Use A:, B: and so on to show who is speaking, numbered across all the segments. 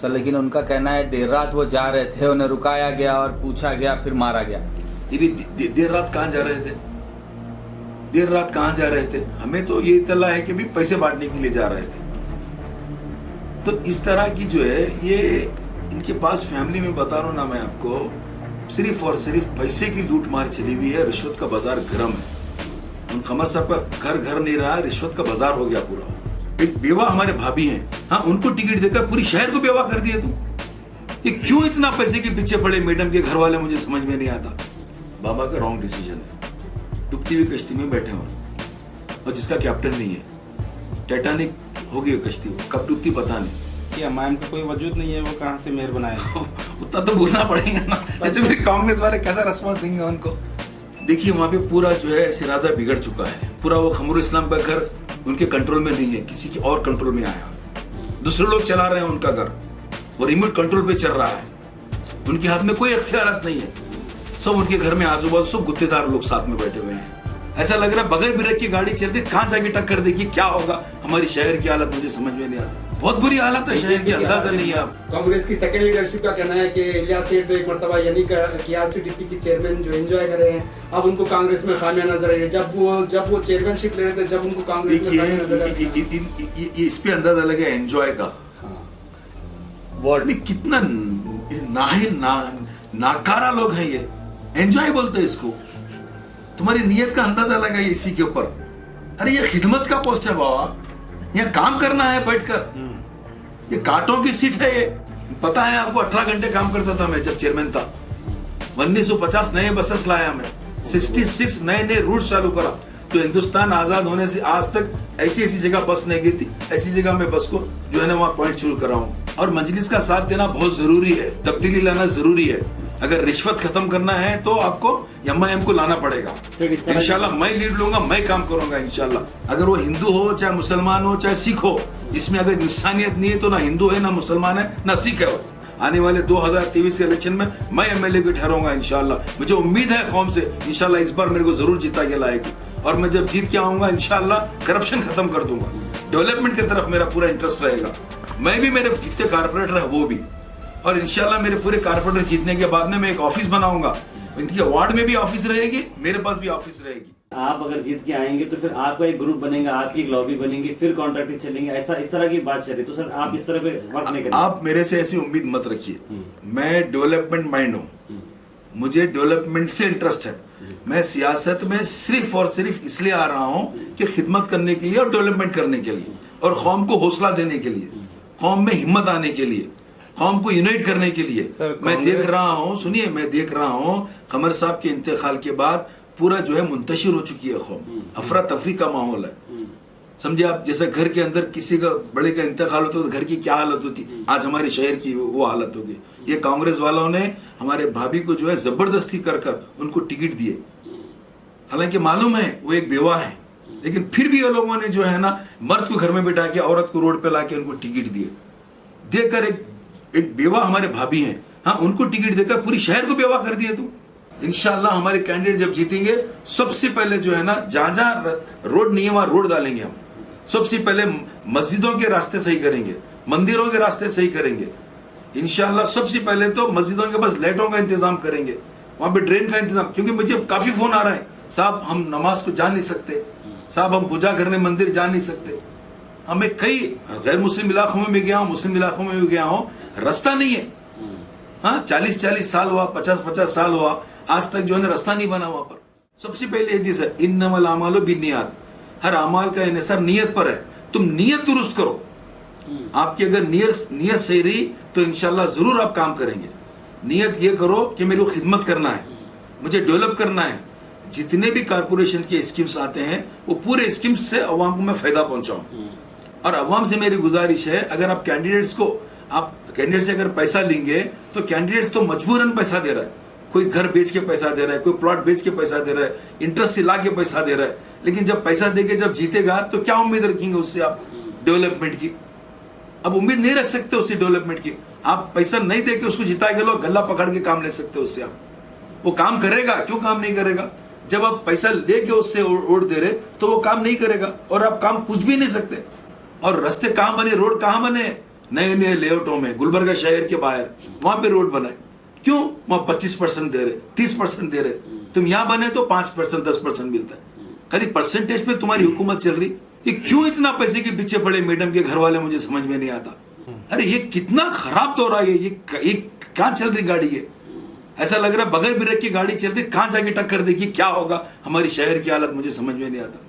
A: Sir लेकिन उनका कहना है देर रात वो जा रहे थे, उन्हें रुकाया गया और पूछा गया, फिर मारा गया।
B: ये भी देर रात कहाँ जा रहे थे? देर रात कहाँ जा रहे थे? हमें तो ये इत्तला है कि भी पैसे बांटने के लिए जा रहे थे। तो इस तरह की जो है ये इनके पास फैमिली में बता रहा हूं ना मैं आपको, सिर्फ और सिर्फ पैसे की लूट मार चली हुई है। रिश्वत का बाजार गर्म है। उन कमर साहब का घर नहीं रहा, रिश्वत का बाजार हो गया पूरा। एक बेवा हमारे भाभी हैं, हाँ, उनको टिकट देकर पूरी शहर को बेवा कर दिया तुम। ये क्यों इतना पैसे के पीछे पड़े मैडम के घर वाले, मुझे समझ में नहीं आता। बाबा का रॉन्ग डिसीजन है। डूबती हुई कश्ती में बैठे हो और जिसका कैप्टन नहीं है। टाइटैनिक हो गई कश्ती, कब डूबती पता नहीं।
C: हमारे पे कोई वजूद नहीं है, वो कहाँ से मेयर बनाएगा?
B: उतना तो बोलना पड़ेगा ना, नहीं तो फिर कांग्रेस वाले कैसा रिस्पॉन्स देंगे उनको। देखिए वहां पे पूरा जो है सिराजा बिगड़ चुका है। पूरा वो खमरुल इस्लाम का घर उनके कंट्रोल में नहीं है, किसी के और कंट्रोल में आया। दूसरे लोग चला रहे हैं उनका घर, वो रिमोट कंट्रोल पे चल रहा है। उनके हाथ में कोई इख्तियारात नहीं है। सब उनके घर में आजू बाजू सब गुत्तेदार लोग साथ में बैठे हुए हैं। ऐसा लग रहा है बगैर ब्रेक की गाड़ी चल रही, कहां जाके टक्कर देगी, क्या होगा। हमारी शहर की हालत मुझे समझ में नहीं आता। बहुत बुरी हालत है शहर की, अंदाजा नहीं है आप।
D: कांग्रेस की सेकंड लीडरशिप का कहना है कि इलियास सेठ एक मर्तबा यानी KRCTC की चेयरमैन जो एंजॉय कर रहे हैं, अब उनको कांग्रेस में खामियां नजर आ रही है। जब वो चेयरमैनशिप ले रहे थे, जब उनको कांग्रेस में खामियां नजर आ रही है।
B: इस पे अंदाजा लगे एंजॉय का। वर्ड कितना नाकारा लोग हैं ये, एंजॉय बोलते हैं इसको। तुम्हारी नीयत का अंदाजा लगा इसी के ऊपर। अरे ये खिदमत का पोस्ट है बाबा, यहाँ काम करना है बैठकर। ये कांटों की सीट है ये। पता है आपको 18 घंटे काम करता था मैं जब चेयरमैन था। 1950 नए बसेस लाया मैं, 66 नए रूट चालू करा। तो हिंदुस्तान आजाद होने से आज तक ऐसी जगह बस नहीं गई थी। ऐसी जगह मैं बस को जो है ना वहां पॉइंट शुरू कर रहा हूँ। और मजलिस का साथ देना बहुत जरूरी है, तब्दीली लाना जरूरी है। अगर रिश्वत खत्म करना है तो आपको MIM को लाना पड़ेगा। इंशाल्लाह मैं लीड लूंगा, मैं काम करूंगा इंशाल्लाह। अगर वो हिंदू हो, चाहे मुसलमान हो, चाहे सिख हो, जिसमें अगर इंसानियत नहीं है तो ना हिंदू है, ना मुसलमान है, ना सिख है। आने वाले 2023 के इलेक्शन में मैं MLA को ठहराऊंगा इंशाल्लाह। मुझे उम्मीद है कौम से, इंशाल्लाह इस बार मेरे को जरूर जिता के लाएगी। और मैं जब जीत के आऊंगा इंशाल्लाह करप्शन खत्म कर दूंगा। डेवलपमेंट की तरफ मेरा पूरा इंटरेस्ट रहेगा। मैं भी, मेरे जितने कारपोरेटर है वो भी। और इंशाल्लाह मेरे पूरे कारपोरेटर जीतने के बाद में मैं एक ऑफिस बनाऊंगा। इनकी वार्ड में भी ऑफिस रहेगी, मेरे पास भी ऑफिस रहेगी।
E: आप अगर जीत के आएंगे तो फिर आपका एक ग्रुप बनेगा, आपकी एक लॉबी बनेगी, फिर कॉन्ट्रैक्ट चलेंगे, ऐसा इस तरह की बात चल रही। तो सर आप इस तरह पे वर्क नहीं करेंगे।
B: आप मेरे से ऐसी उम्मीद मत रखिए। मैं डेवलपमेंट माइंड हूँ, मुझे डेवलपमेंट से इंटरेस्ट है। मैं सियासत में सिर्फ और सिर्फ इसलिए आ रहा हूँ कि खिदमत करने के लिए और डेवलपमेंट करने के लिए, और कौम को हौसला देने के लिए, कौम में हिम्मत आने के लिए, कौम को यूनाइट करने के लिए। मैं देख रहा हूँ, सुनिए, मैं देख रहा हूँ कमर साहब के इंतकाल के बाद पूरा जो है मुंतशिर हो चुकी है कौम। अफरा तफरी का माहौल है। समझे आप, जैसे घर के अंदर किसी का बड़े का इंतकाल होता तो घर की क्या हालत होती, आज हमारे शहर की वो हालत होगी। ये कांग्रेस वालों ने हमारे भाभी को जो है जबरदस्ती कर उनको टिकट दिए। हालांकि मालूम है वो एक बेवा है, लेकिन फिर भी ये लोगों ने जो है ना मर्द को घर में बिठा के औरत को रोड पे लाके उनको टिकट दिए। देकर एक बेवा हमारे भाभी हैं, हाँ, उनको टिकट देकर पूरी शहर को बेवा कर दिया तुम। इंशाल्लाह हमारे कैंडिडेट जब जीतेंगे, सबसे पहले जो है ना जहां जहां रोड नहीं है वहां रोड डालेंगे हम। सबसे पहले मस्जिदों के रास्ते सही करेंगे, मंदिरों के रास्ते सही करेंगे इंशाल्लाह। सबसे पहले तो मस्जिदों के पास लाइटों का इंतजाम करेंगे, वहां पे ड्रेन का इंतजाम। क्योंकि मुझे काफी फोन आ रहे हैं, साहब हम नमाज को जा नहीं सकते, साहब हम पूजा करने मंदिर जा नहीं सकते। हमें कई गैर मुस्लिम इलाकों में भी गया हूं, मुस्लिम इलाकों में भी गया हूं, रास्ता नहीं है। हाँ, 40 साल हुआ, 50 साल हुआ, आज तक जो है ना रास्ता नहीं बना वहां पर। सबसे पहले हदीस है, इन्नमल आमालु बिन्नियात, हर अमाल का इन्हिसार नियत पर है। तुम नियत दुरुस्त करो। आपकी अगर नियत सही रही तो इंशाल्लाह जरूर आप काम करेंगे। नियत ये करो कि मेरे को खिदमत करना है, मुझे डेवलप करना है। जितने भी कारपोरेशन के स्कीम्स आते हैं वो पूरे स्कीम्स से अवाम को मैं फायदा पहुंचाऊं। और अवाम से मेरी गुजारिश है, अगर आप कैंडिडेट से अगर पैसा लेंगे तो कैंडिडेट्स तो मजबूरन पैसा दे रहा है। कोई घर बेच के पैसा दे रहा है, कोई प्लॉट बेच के पैसा दे रहा है, इंटरेस्ट से ला के पैसा दे रहा है। लेकिन जब पैसा देके जब जीतेगा तो क्या उम्मीद रखेंगे उससे आप डेवलपमेंट की? अब उम्मीद नहीं रख सकते उससे डेवलपमेंट की। आप पैसा नहीं देके उसको जिता के लोग गला पकड़ के काम ले सकते उससे। आप वो काम करेगा, क्यों काम नहीं करेगा? जब आप पैसा लेके उससे वोट दे रहे तो वो काम नहीं करेगा और आप काम पूछ भी नहीं सकते। और रास्ते कहां बने, रोड कहां बने, नए नए लेआउटों में गुलबर्गा शहर के बाहर वहां पे रोड बनाए। क्यों? वहां 25% दे रहे, 30% दे रहे, तुम यहाँ बने तो 5% 10% मिलता है। खाली परसेंटेज पे तुम्हारी हुकूमत चल रही। ये क्यों इतना पैसे के पीछे पड़े मैडम के घर वाले, मुझे समझ में नहीं आता। अरे ये कितना खराब तो रहा है, ये कहाँ चल रही गाड़ी है? ऐसा लग रहा है बगैर ब्रेक की गाड़ी चल रही, कहाँ जाके टक्कर देगी, क्या होगा हमारी शहर की हालत, मुझे समझ में नहीं आता।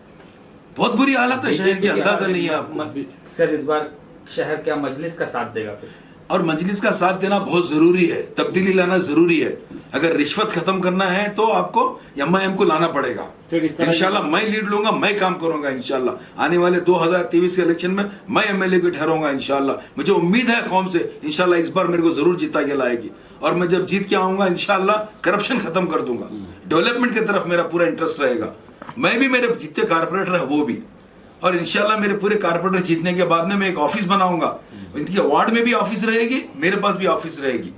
B: बहुत बुरी हालत है शहर की, अंदाजा नहीं है आपको।
A: सर इस बार शहर क्या मजलिस का साथ देगा फिर?
B: और मजलिस का साथ देना बहुत जरूरी है, तब्दीली लाना जरूरी है। अगर रिश्वत खत्म करना है तो आपको एमआईएम को लाना पड़ेगा। इंशाल्लाह मैं लीड लूंगा, मैं काम करूंगा इंशाल्लाह। आने वाले 2023 के इलेक्शन में मैं एमएलए को ठहराऊंगा इंशाल्लाह। मुझे उम्मीद है कौम से, इंशाल्लाह इस बार मेरे को जरूर जीता के लाएगी। और मैं जब जीत के आऊंगा इंशाल्लाह करप्शन खत्म कर दूंगा। डेवलपमेंट की तरफ मेरा पूरा इंटरेस्ट रहेगा। मैं भी, मेरे जितने कारपोरेटर है वो भी, और इंशाल्लाह मेरे पूरे कारपोरेटर जीतने के बाद में मैं एक ऑफिस बनाऊंगा। इनके वार्ड में भी ऑफिस रहेगी, मेरे पास भी ऑफिस रहेगी।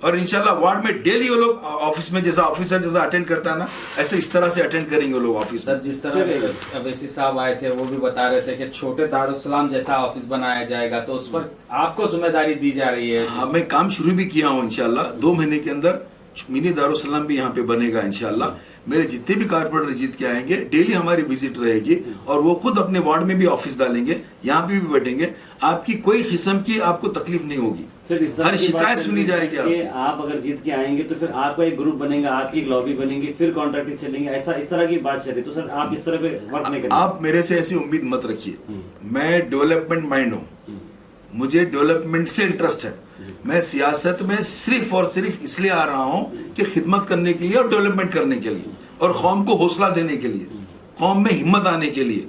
B: और इंशाल्लाह वार्ड में डेली वो लोग ऑफिस में जैसा ऑफिसर जैसा अटेंड करता है ना, ऐसे इस तरह से अटेंड करेंगे वो लोग ऑफिस में।
A: सर जिस तरह अवैसी साहब आए थे वो भी बता रहे थे कि छोटे दारुस्सलाम जैसा ऑफिस बनाया जाएगा, तो उस पर आपको जिम्मेदारी दी जा रही है।
B: हाँ, मैं काम शुरू भी किया हूँ इंशाल्लाह। 2 महीने के अंदर मिनी दारुस्सलाम भी यहाँ पे बनेगा इंशाल्लाह। मेरे जितने भी कारपोरेटर जीत के आएंगे डेली हमारी विजिट रहेगी, और वो खुद अपने वार्ड में भी ऑफिस डालेंगे, यहाँ पे भी बैठेंगे। आपकी कोई किस्म की आपको तकलीफ नहीं होगी, हर शिकायत सुनी जाएगी।
E: आप अगर जीत के आएंगे तो फिर आपका एक ग्रुप बनेगा, आपकी एक लॉबी बनेगी, फिर कॉन्ट्रैक्ट चलेंगे, ऐसा इस तरह की बात चल रही। तो सर आप इस तरह पे वर्क नहीं करेंगे?
B: आप मेरे से ऐसी उम्मीद मत रखिए। मैं डेवलपमेंट माइंड हूँ, मुझे डेवलपमेंट से इंटरेस्ट है। मैं सियासत में सिर्फ और सिर्फ इसलिए आ रहा हूँ कि खिदमत करने के लिए और डेवलपमेंट करने के लिए, और कौम को हौसला देने के लिए, कौम में हिम्मत आने के लिए,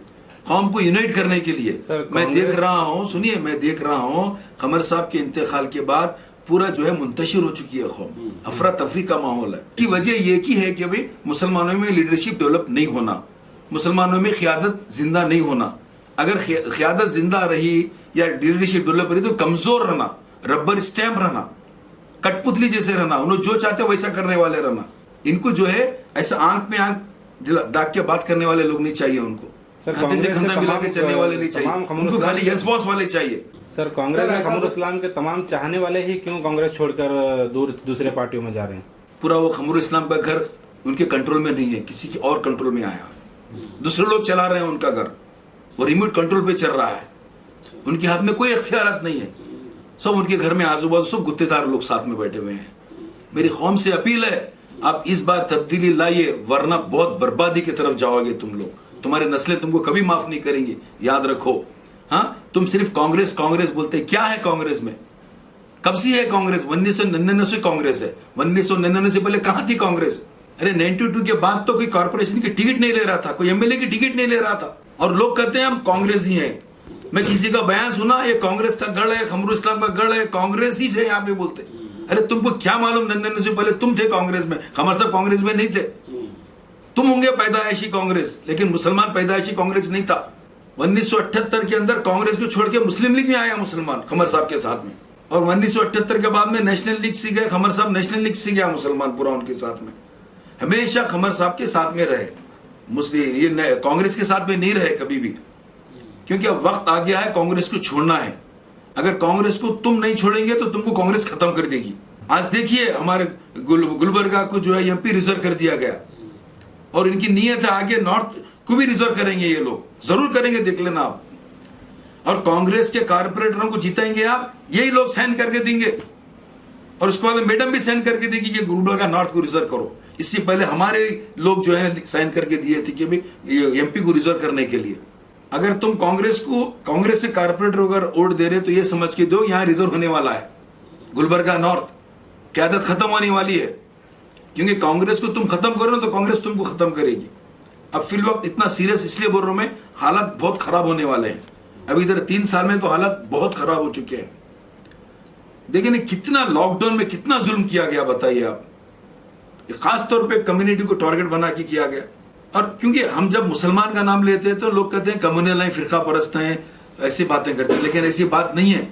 B: कौम को यूनाइट करने के लिए। मैं देख रहा हूँ, सुनिए, मैं देख रहा हूँ कमर साहब के इंतकाल के बाद पूरा जो है मुंतशिर हो चुकी है कौम, अफरा तफरी का माहौल है। की वजह ये की है कि भाई मुसलमानों में लीडरशिप डेवलप नहीं होना, मुसलमानों में क़ियादत जिंदा नहीं होना। अगर क़ियादत जिंदा रही या लीडरशिप डेवलप रही तो कमजोर रहना, रबर स्टैम्प रहना, कठपुतली जैसे रहना, उन्होंने जो चाहते वैसा करने वाले रहना। इनको जो है ऐसा आंख में आंख दाग के बात करने वाले लोग नहीं चाहिए। उनको कंधे से कंधा मिला के चलने वाले नहीं चाहिए, उनको खाली यस बॉस वाले चाहिए।
C: सर कांग्रेस में खमरुल इस्लाम के तमाम चाहने वाले ही क्यों कांग्रेस छोड़कर दूसरे पार्टियों में जा रहे हैं?
B: पूरा वो खमरुल इस्लाम का घर उनके कंट्रोल में नहीं है, किसी के और कंट्रोल में आया। दूसरे लोग चला रहे हैं उनका घर, वो रिमोट कंट्रोल पे चल रहा है, उनके हाथ में कोई इख्तियारात नहीं है। सब उनके घर में आजू बाजू सब गुत्तेदार लोग साथ में बैठे हुए हैं। मेरी कौम से अपील है, आप इस बार तब्दीली लाइए, वरना बहुत बर्बादी की तरफ जाओगे तुम लोग। तुम्हारे नस्लें तुमको कभी माफ नहीं करेंगी, याद रखो। हाँ, तुम सिर्फ कांग्रेस कांग्रेस बोलते, क्या है कांग्रेस में? कब से है कांग्रेस? 1999 से कांग्रेस है। 1999 से पहले कहां थी कांग्रेस? अरे 92 के बाद तो कोई कॉर्पोरेशन की टिकट नहीं ले रहा था, कोई एमएलए की टिकट नहीं ले रहा था, और लोग कहते हैं हम कांग्रेस ही हैं। मैं किसी का बयान सुना, ये कांग्रेस का गढ़ है, खमरुल इस्लाम का गढ़ है, कांग्रेस ही है यहाँ पे बोलते। अरे तुमको क्या मालूम, 99 से पहले तुम थे कांग्रेस में, खमर साहब कांग्रेस में नहीं थे। तुम होंगे पैदाइशी कांग्रेस, लेकिन मुसलमान पैदाइशी कांग्रेस नहीं था। 1978 के अंदर कांग्रेस को छोड़ के मुस्लिम लीग में आया मुसलमान खमर साहब के साथ में, और 1978 के बाद में नेशनल लीग से गए, खमर साहब नेशनल लीग से गया मुसलमान पूरा उनके साथ में। हमेशा खमर साहब के साथ में रहे, मुस्लिम ये कांग्रेस के साथ में नहीं रहे कभी भी, क्योंकि अब वक्त आ गया है कांग्रेस को छोड़ना है। अगर कांग्रेस को तुम नहीं छोड़ेंगे तो तुमको कांग्रेस खत्म कर देगी। आज देखिए हमारे गुलबर्गा को जो है एमपी रिजर्व कर दिया गया, और इनकी नीयत है आगे नॉर्थ को भी रिजर्व करेंगे, ये लोग जरूर करेंगे, देख लेना आप। और कांग्रेस के कारपोरेटरों को जिताएंगे आप, यही लोग साइन करके देंगे, और उसके बाद मैडम भी साइन करके देगी कि गुलबर्गा नॉर्थ को रिजर्व करो। इससे पहले हमारे लोग जो है साइन करके दिए थे कि भाई एमपी को रिजर्व करने के लिए। अगर तुम कांग्रेस से कारपोरेटर अगर वोट दे रहे तो ये समझ के दो यहाँ रिजर्व होने वाला है गुलबर्गा नॉर्थ, क़यादत खत्म होने वाली है, क्योंकि कांग्रेस को तुम खत्म करो तो कांग्रेस तुमको खत्म करेगी। अब फिल वक्त इतना सीरियस इसलिए बोल रहा हूं मैं, हालात बहुत खराब होने वाले हैं। अभी इधर 3 साल में तो हालात बहुत खराब हो चुके हैं। देखिए ना कितना लॉकडाउन में कितना जुल्म किया गया, बताइए आप। खास तौर पे कम्युनिटी को टारगेट बना के किया गया। और क्योंकि हम जब मुसलमान का नाम लेते हैं तो लोग कहते हैं कम्युनल हैं, फिरका परस्त हैं, ऐसी बातें करते हैं, लेकिन ऐसी बात नहीं है।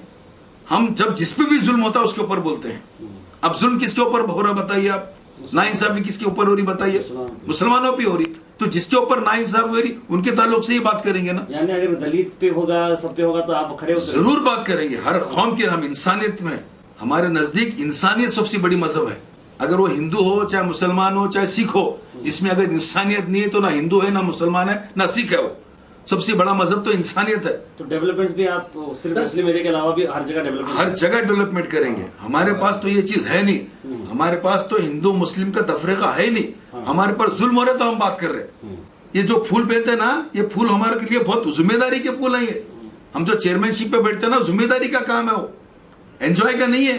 B: हम जब जिस पे भी जुल्म होता है उसके ऊपर बोलते हैं। अब जुल्म किसके ऊपर हो रहा बताइए आप, नाइंसाफी किसके ऊपर हो रही बताइए? मुसलमानों पे हो रही। तो जिसके ऊपर नाइंसाफ हो रही उनके ताल्लुक से ही बात करेंगे ना।
E: यानी अगर दलित पे होगा, सब पे होगा, तो आप खड़े उतरेंगे?
B: जरूर बात करेंगे। हर कौम के हम इंसानियत में, हमारे नजदीक इंसानियत सबसे बड़ी मजहब है। अगर वो हिंदू हो, चाहे मुसलमान हो, चाहे सिख हो, जिसमें अगर इंसानियत नहीं है तो ना हिंदू है, ना मुसलमान है, ना सिख है। वो सबसे बड़ा मजहब तो इंसानियत है।
E: तो डेवलपमेंट्स भी आप सिर्फ मुस्लिम एरिया के अलावा भी हर जगह डेवलपमेंट,
B: हर जगह डेवलपमेंट करेंगे। हमारे पास तो ये चीज है नहीं। हमारे पास तो हिंदू मुस्लिम का तफरीका है ही नहीं। हमारे पर जुल्म हो रहे तो हम बात कर रहे हैं। ये जो फूल पहनते हैं ना, ये फूल हमारे के लिए बहुत जिम्मेदारी के फूल हैं। ये हम जो चेयरमैनशिप पे बैठते हैं ना, जिम्मेदारी का काम है, वो एंजॉय का नहीं है।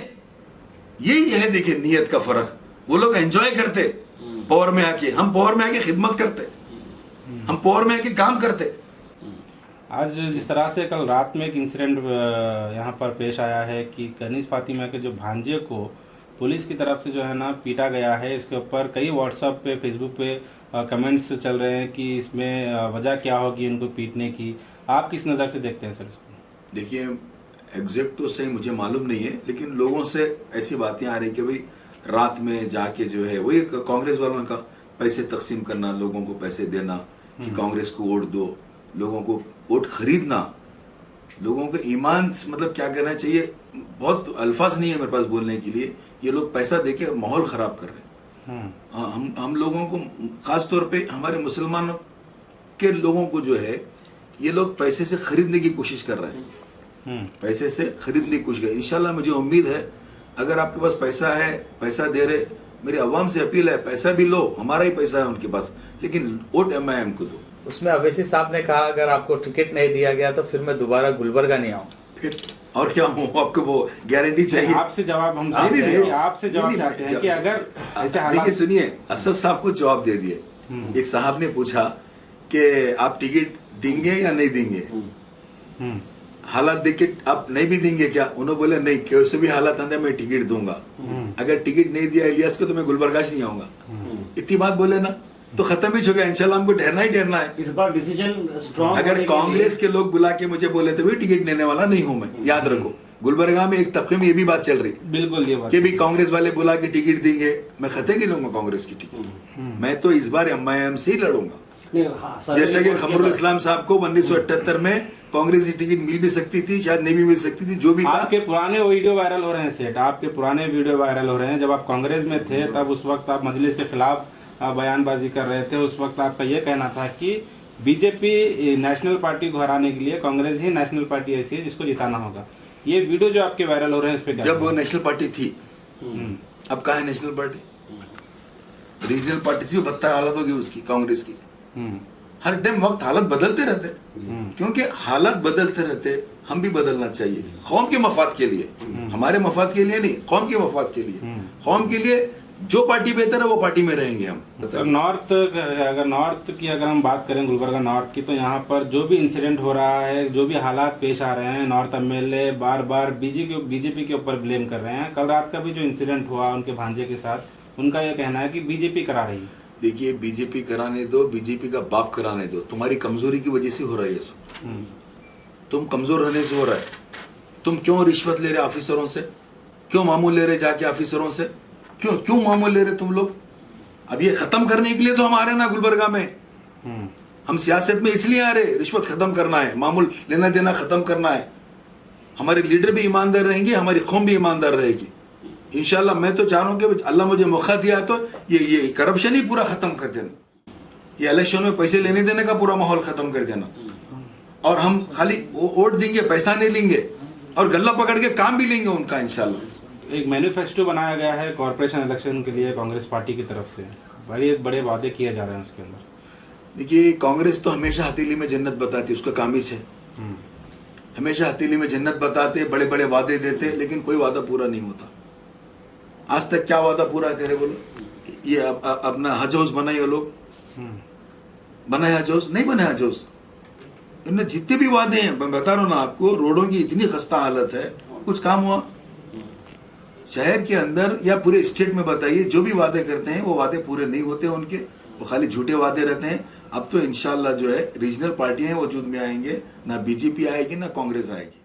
B: यही है, देखिए नियत का फर्क। वो लोग एंजॉय करते पावर में आके, हम पावर में आके खिदमत करते, हम पावर में आके काम करते।
C: आज जिस तरह से कल रात में एक इंसिडेंट यहाँ पर पेश आया है कि कनीज फातिमा के जो भांजे को पुलिस की तरफ से जो है ना पीटा गया है, इसके ऊपर कई व्हाट्सएप पे, फेसबुक पे कमेंट्स चल रहे हैं कि इसमें वजह क्या होगी इनको पीटने की। आप किस नज़र से देखते हैं सर इसको?
B: देखिए एग्जैक्ट तो सही मुझे मालूम नहीं है, लेकिन लोगों से ऐसी बातें आ रही कि भाई रात में जाके जो है वही कांग्रेस वालों का पैसे तकसीम करना, लोगों को पैसे देना कि कांग्रेस को वोट दो, लोगों को वोट खरीदना, लोगों के ईमान मतलब क्या कहना चाहिए, बहुत अल्फाज नहीं है मेरे पास बोलने के लिए। ये लोग पैसा देके माहौल खराब कर रहे हैं। हम लोगों को, खास तौर पे हमारे मुसलमानों के लोगों को जो है ये लोग पैसे से खरीदने की कोशिश कर रहे हैं। पैसे से खरीदने की कोशिश कर रहे हैं। इंशाल्लाह मुझे उम्मीद है, अगर आपके पास पैसा है, पैसा दे रहे, मेरी अवाम से अपील है, पैसा भी लो, हमारा ही पैसा है उनके पास, लेकिन वोट MIM को दो।
A: उसमें अवैसी साहब ने कहा अगर आपको टिकट नहीं दिया गया तो फिर मैं दोबारा गुलबर्गा नहीं आऊँ।
B: फिर और क्या हूँ, आपको वो गारंटी चाहिए?
C: आपसे जवाब हम चाहते हैं कि आपसे जवाब चाहते हैं कि अगर ऐसे हालात।
B: देखिए सुनिए, असद साहब को जवाब दे दिए। एक साहब ने पूछा कि आप टिकट देंगे या नहीं देंगे, हालात देख के आप नहीं भी देंगे क्या? उन्होंने बोले नहीं, कैसे भी हालात आने मैं टिकट दूंगा। अगर टिकट नहीं दिया इलियास को तो मैं गुलबर्गा नहीं आऊंगा। इतनी बात बोले ना, तो खत्म ही हो गया। इंशाल्लाह हमको ठहरना ही ठहरना है।
E: इस बार डिसीजन स्ट्रॉन्ग।
B: अगर कांग्रेस के लोग बुला के मुझे बोले तो भी टिकट लेने वाला नहीं हूं मैं, याद रखो। गुलबर्गा में एक तबके में ये भी बात चल रही,
C: बिल्कुल ये बात
B: कि भी कांग्रेस वाले बुला के टिकट देंगे, मैं खतरे नहीं लूंगा कांग्रेस की टिकट। मैं तो इस बार MIM से ही लड़ूंगा। जैसे कि खमरुल इस्लाम साहब को 1978 में कांग्रेस की टिकट मिल भी सकती थी, शायद नहीं भी मिल सकती थी, जो भी।
C: आपके पुराने वीडियो वायरल हो रहे हैं सेठ, आपके पुराने वीडियो वायरल हो रहे हैं। जब आप कांग्रेस में थे तब उस वक्त आप मजलिस के खिलाफ बयानबाजी कर रहे थे। उस वक्त आपका यह कहना था कि बीजेपी नेशनल पार्टी को हराने के लिए कांग्रेस ही नेशनल पार्टी ऐसी है जिसको जिताना होगा। ये वीडियो जो आपके वायरल हो रहे हैं इस पे
B: जब वो नेशनल पार्टी थी, अब कहाँ है नेशनल पार्टी? रीजनल पार्टी से भी बदतर हालत होगी उसकी, कांग्रेस की। हर टाइम वक्त हालत बदलते रहते, क्योंकि हालत बदलते रहते, हम भी बदलना चाहिए कौम के मफाद के लिए, हमारे मफाद के लिए नहीं, कौम के मफाद के लिए। कौम के लिए जो पार्टी बेहतर है वो पार्टी में रहेंगे हम।
C: नॉर्थ, अगर नॉर्थ की अगर हम बात करें, गुलबर्गा नॉर्थ की, तो यहाँ पर जो भी इंसिडेंट हो रहा है, जो भी हालात पेश आ रहे हैं, नॉर्थ MLA बार बार बीजेपी के ऊपर ब्लेम कर रहे हैं। कल रात का भी जो इंसिडेंट हुआ उनके भांजे के साथ, उनका यह कहना है कि बीजेपी करा रही है।
B: देखिए बीजेपी कराने दो, बीजेपी का बाप कराने दो। तुम्हारी कमजोरी की वजह से हो रहा है ये सब। तुम कमजोर रहने से हो रहा है। तुम क्यों रिश्वत ले रहे ऑफिसरों से, क्यों मामूल ले रहे जाके ऑफिसरों से, क्यों मामूल ले रहे तुम लोग? अब ये खत्म करने के लिए तो हम आ रहे ना गुलबर्गा में। हम सियासत में इसलिए आ रहे, रिश्वत खत्म करना है, मामूल लेना देना खत्म करना है। हमारे लीडर भी ईमानदार रहेंगे, हमारी कौम भी ईमानदार रहेगी इंशाल्लाह। मैं तो चाह रहा हूं कि अल्लाह मुझे मौका दिया तो ये करप्शन ही पूरा खत्म कर देना, ये इलेक्शन में पैसे लेने देने का पूरा माहौल खत्म कर देना, और हम खाली वोट देंगे, पैसा नहीं लेंगे, और गल्ला पकड़ के काम भी लेंगे उनका इंशाल्लाह।
C: एक मैनिफेस्टो बनाया गया है कॉर्पोरेशन इलेक्शन के लिए कांग्रेस पार्टी की तरफ से, बड़े बड़े वादे किए जा रहे हैं उसके अंदर।
B: देखिए कांग्रेस तो हमेशा हथेली में जन्नत बताती है, उसका काम ही है। हमेशा हथेली में जन्नत बताते, बड़े बड़े वादे देते, लेकिन कोई वादा पूरा नहीं होता। आज तक क्या वादा पूरा करे बोलो? ये अपना हज हाउस बनाए वो लोग, बनाए हज हाउस? नहीं बनाए हज हाउस। इनमें जितने भी वादे हैं, मैं बता रहा हूं ना आपको, रोडों की इतनी खस्ता हालत है, कुछ काम हुआ? शहर के अंदर या पूरे स्टेट में बताइए, जो भी वादे करते हैं वो वादे पूरे नहीं होते उनके, वो खाली झूठे वादे रहते हैं। अब तो इंशाल्लाह जो है रीजनल पार्टियां वजूद में आएंगे, ना बीजेपी आएगी ना कांग्रेस आएगी।